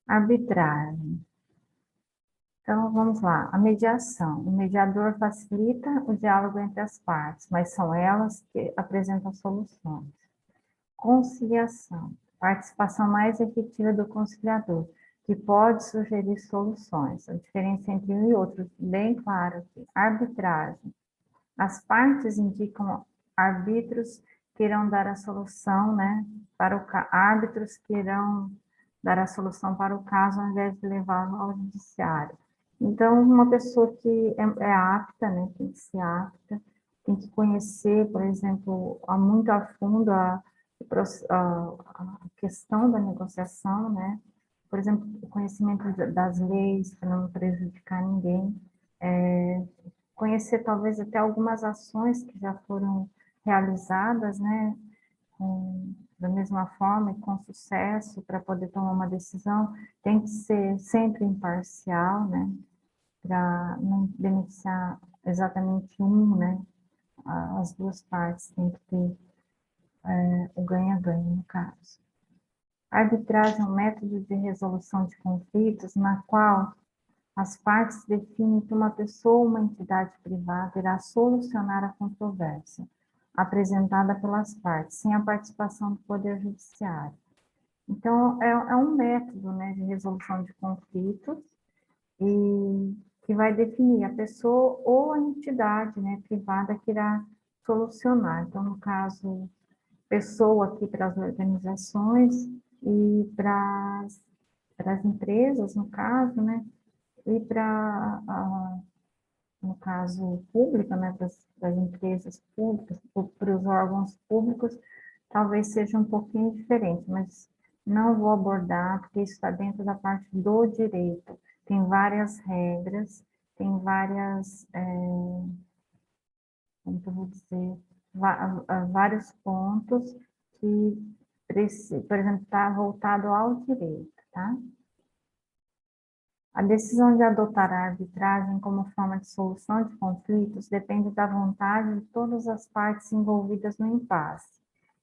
Arbitragem. Então, vamos lá. A mediação. O mediador facilita o diálogo entre as partes, mas são elas que apresentam soluções. Conciliação. Participação mais efetiva do conciliador, que pode sugerir soluções. A diferença entre um e outro, bem claro aqui. Arbitragem. As partes indicam árbitros que irão dar a solução, né, para o árbitros que irão dar a solução para o caso ao invés de levá-lo ao judiciário. Então, uma pessoa que é apta, né, tem que ser apta, tem que conhecer, por exemplo, muito a fundo a questão da negociação, né, por exemplo, o conhecimento das leis para não prejudicar ninguém, conhecer talvez até algumas ações que já foram realizadas, né, da mesma forma e com sucesso para poder tomar uma decisão, tem que ser sempre imparcial, né, para não beneficiar exatamente um, né, as duas partes tem que ter o ganha-ganha no caso. A arbitragem é um método de resolução de conflitos na qual as partes definem que uma pessoa ou uma entidade privada irá solucionar a controvérsia apresentada pelas partes, sem a participação do Poder Judiciário. Então, é um método, né, de resolução de conflitos e que vai definir a pessoa ou a entidade, né, privada que irá solucionar. Então, no caso, pessoa aqui para as organizações e para as empresas, no caso, né, e para, no caso público, né, das empresas públicas, para os órgãos públicos, talvez seja um pouquinho diferente, mas não vou abordar, porque isso está dentro da parte do direito. Tem várias regras, tem várias, como que eu vou dizer, vários pontos que, por exemplo, está voltado ao direito, tá? A decisão de adotar a arbitragem como forma de solução de conflitos depende da vontade de todas as partes envolvidas no impasse.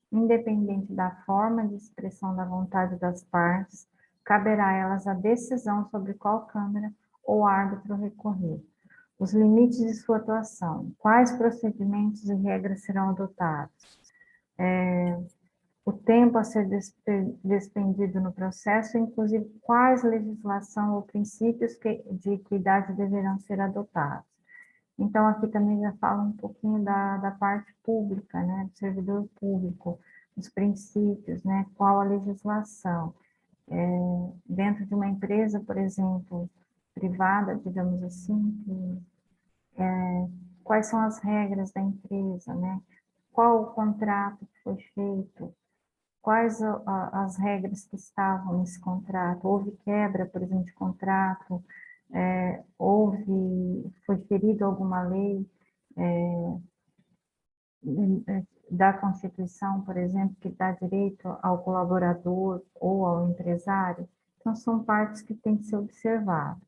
Independente da forma de expressão da vontade das partes, caberá a elas a decisão sobre qual câmara ou árbitro recorrer. Os limites de sua atuação, quais procedimentos e regras serão adotados, o tempo a ser despendido no processo, inclusive quais legislação ou princípios de equidade deverão ser adotados. Então, aqui também já fala um pouquinho da parte pública, né, do servidor público, os princípios, né, qual a legislação. Dentro de uma empresa, por exemplo, privada, digamos assim, quais são as regras da empresa, né, qual o contrato que foi feito, quais as regras que estavam nesse contrato, houve quebra, por exemplo, de contrato, foi ferido alguma lei da Constituição, por exemplo, que dá direito ao colaborador ou ao empresário. Então, são partes que têm que ser observadas.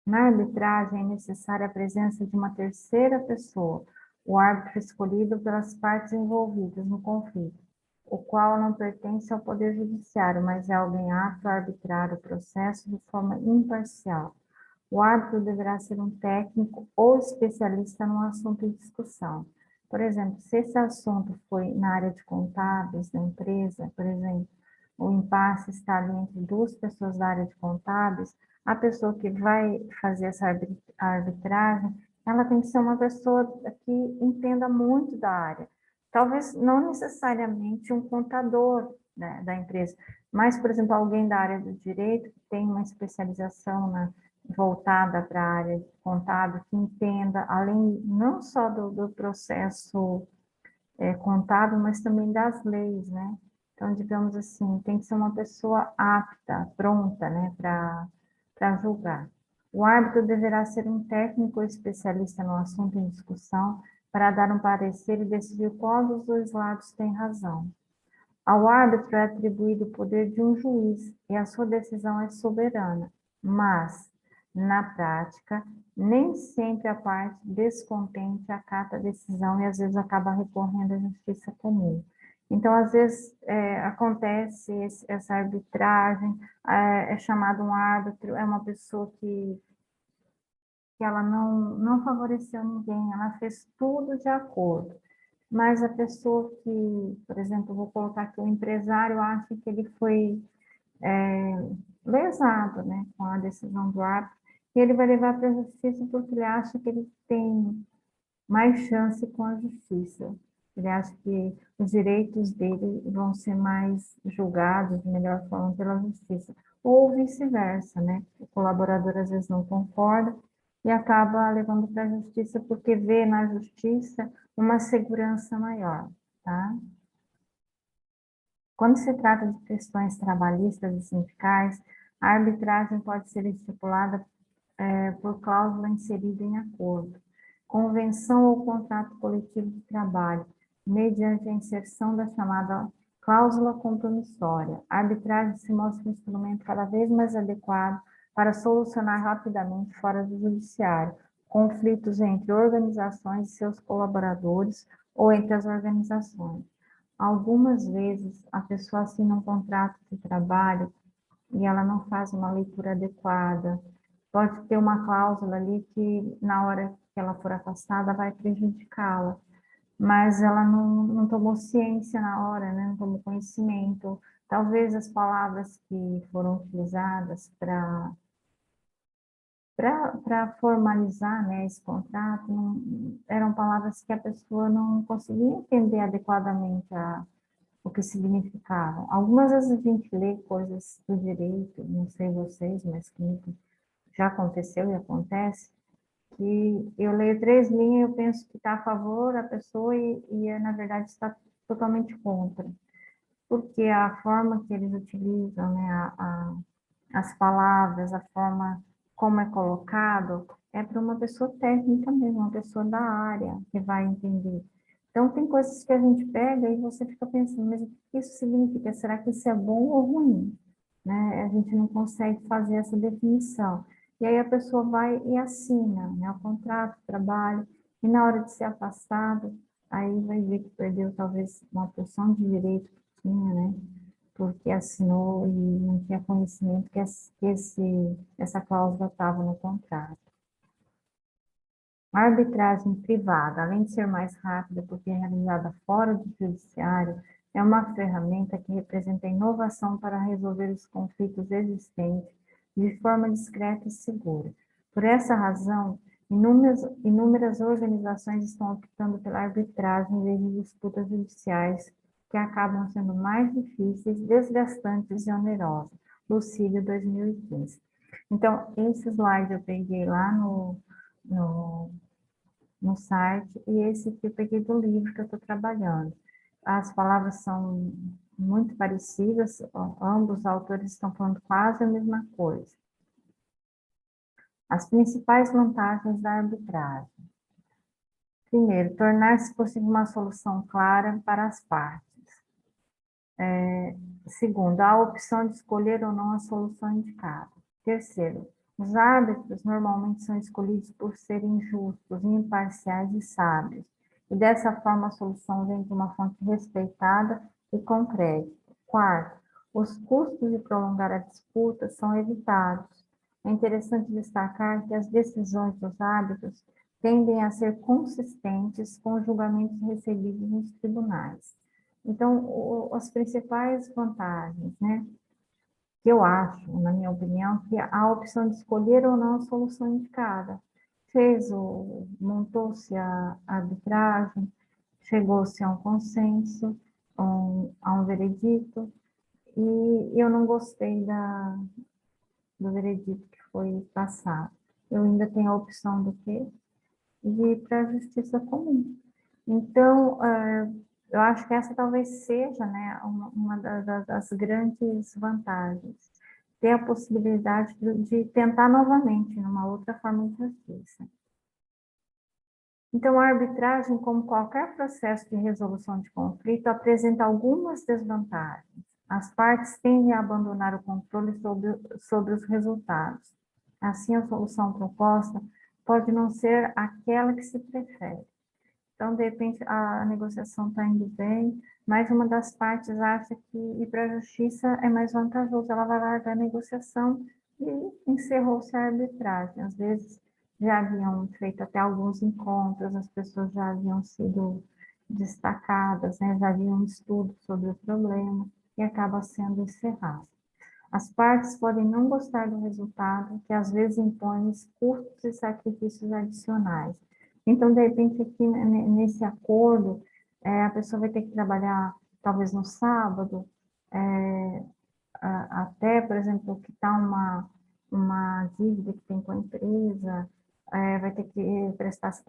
Na arbitragem é necessária a presença de uma terceira pessoa, o árbitro escolhido pelas partes envolvidas no conflito, o qual não pertence ao Poder Judiciário, mas é alguém apto a arbitrar o processo de forma imparcial. O árbitro deverá ser um técnico ou especialista no assunto em discussão. Por exemplo, se esse assunto foi na área de contábeis da empresa, por exemplo, o impasse está ali entre duas pessoas da área de contábeis, a pessoa que vai fazer essa arbitragem, ela tem que ser uma pessoa que entenda muito da área. Talvez não necessariamente um contador, né, da empresa, mas, por exemplo, alguém da área do direito que tem uma especialização voltada para a área contábil, que entenda, além não só do processo contábil, mas também das leis, né? Então, digamos assim, tem que ser uma pessoa apta, pronta, né, para julgar. O árbitro deverá ser um técnico ou especialista no assunto em discussão para dar um parecer e decidir qual dos dois lados tem razão. Ao árbitro é atribuído o poder de um juiz e a sua decisão é soberana, mas, na prática, nem sempre a parte descontente acata a decisão e às vezes acaba recorrendo à justiça comum. Então, às vezes, acontece essa arbitragem, é chamado um árbitro, é uma pessoa que ela não favoreceu ninguém, ela fez tudo de acordo. Mas a pessoa que, por exemplo, vou colocar aqui, o empresário acha que ele foi lesado, né, com a decisão do árbitro, e ele vai levar para a justiça porque ele acha que ele tem mais chance com a justiça. Ele acha que os direitos dele vão ser mais julgados de melhor forma pela justiça. Ou vice-versa, né? O colaborador às vezes não concorda e acaba levando para a justiça porque vê na justiça uma segurança maior, tá? Quando se trata de questões trabalhistas e sindicais, a arbitragem pode ser estipulada por cláusula inserida em acordo, convenção ou contrato coletivo de trabalho, mediante a inserção da chamada cláusula compromissória. A arbitragem se mostra um instrumento cada vez mais adequado para solucionar rapidamente fora do judiciário conflitos entre organizações e seus colaboradores ou entre as organizações. Algumas vezes a pessoa assina um contrato de trabalho e ela não faz uma leitura adequada. Pode ter uma cláusula ali que, na hora que ela for afastada, vai prejudicá-la, mas ela não tomou ciência na hora, né? Não tomou conhecimento. Talvez as palavras que foram utilizadas para formalizar, né, esse contrato eram palavras que a pessoa não conseguia entender adequadamente o que significavam. Algumas vezes a gente lê coisas do direito, não sei vocês, mas comigo já aconteceu e acontece, que eu leio 3 linhas e eu penso que está a favor da pessoa na verdade está totalmente contra, porque a forma que eles utilizam, né, as palavras, a forma como é colocado, é para uma pessoa técnica mesmo, uma pessoa da área que vai entender. Então, tem coisas que a gente pega e você fica pensando, mas o que isso significa? Será que isso é bom ou ruim? Né? A gente não consegue fazer essa definição. E aí a pessoa vai e assina, né, o contrato, o trabalho, e na hora de ser afastado, aí vai ver que perdeu talvez uma porção de direito que tinha, né? Porque assinou e não tinha conhecimento que essa cláusula estava no contrato. A arbitragem privada, além de ser mais rápida porque é realizada fora do judiciário, é uma ferramenta que representa inovação para resolver os conflitos existentes de forma discreta e segura. Por essa razão, inúmeras organizações estão optando pela arbitragem em vez de disputas judiciais que acabam sendo mais difíceis, desgastantes e onerosas. Lucílio, 2015. Então, esse slide eu peguei lá no no site, e esse aqui eu peguei do livro que eu estou trabalhando. As palavras são muito parecidas, ambos os autores estão falando quase a mesma coisa. As principais vantagens da arbitragem. Primeiro, tornar-se possível uma solução clara para as partes. Segundo, a opção de escolher ou não a solução indicada. Terceiro, os árbitros normalmente são escolhidos por serem justos, imparciais e sábios, e dessa forma a solução vem de uma fonte respeitada e com crédito. Quarto, os custos de prolongar a disputa são evitados. É interessante destacar que as decisões dos árbitros tendem a ser consistentes com os julgamentos recebidos nos tribunais. Então, as principais vantagens, né? Que eu acho, na minha opinião, que a opção de escolher ou não a solução indicada. Montou-se a arbitragem, chegou-se a um consenso, a um veredito, e eu não gostei do veredito que foi passado. Eu ainda tenho a opção do quê? De ir para a justiça comum. Então, eu acho que essa talvez seja, né, uma das grandes vantagens, ter a possibilidade de tentar novamente, numa outra forma de justiça. Então, a arbitragem, como qualquer processo de resolução de conflito, apresenta algumas desvantagens. As partes tendem a abandonar o controle sobre os resultados. Assim, a solução proposta pode não ser aquela que se prefere. Então, de repente, a negociação está indo bem, mas uma das partes acha que ir para a justiça é mais vantajoso, ela vai largar a negociação e encerrou-se a arbitragem. Às vezes, já haviam feito até alguns encontros, as pessoas já haviam sido destacadas, né? Já haviam um estudo sobre o problema e acaba sendo encerrado. As partes podem não gostar do resultado, que às vezes impõe custos e sacrifícios adicionais. Então, de repente, aqui nesse acordo, a pessoa vai ter que trabalhar talvez no sábado, até, por exemplo, quitar uma dívida que tem com a empresa, vai ter que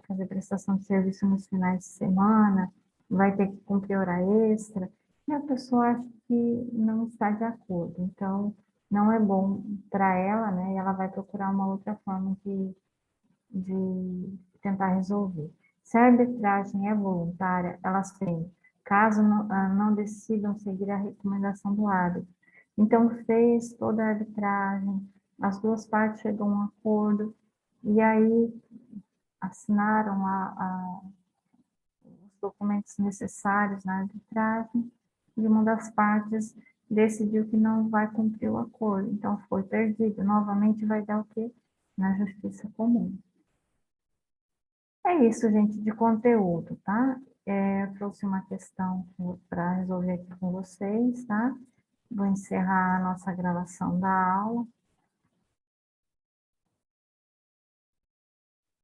fazer prestação de serviço nos finais de semana, vai ter que cumprir hora extra, e a pessoa acha que não está de acordo. Então, não é bom para ela, né? E ela vai procurar uma outra forma de tentar resolver. Se a arbitragem é voluntária, elas têm, caso não decidam seguir a recomendação do árbitro. Então, fez toda a arbitragem, as duas partes chegam a um acordo, e aí assinaram os documentos necessários na arbitragem, e uma das partes decidiu que não vai cumprir o acordo, então foi perdido. Novamente vai dar o quê? Na justiça comum. É isso, gente, de conteúdo, tá? Eu trouxe uma questão para resolver aqui com vocês, tá? Vou encerrar a nossa gravação da aula.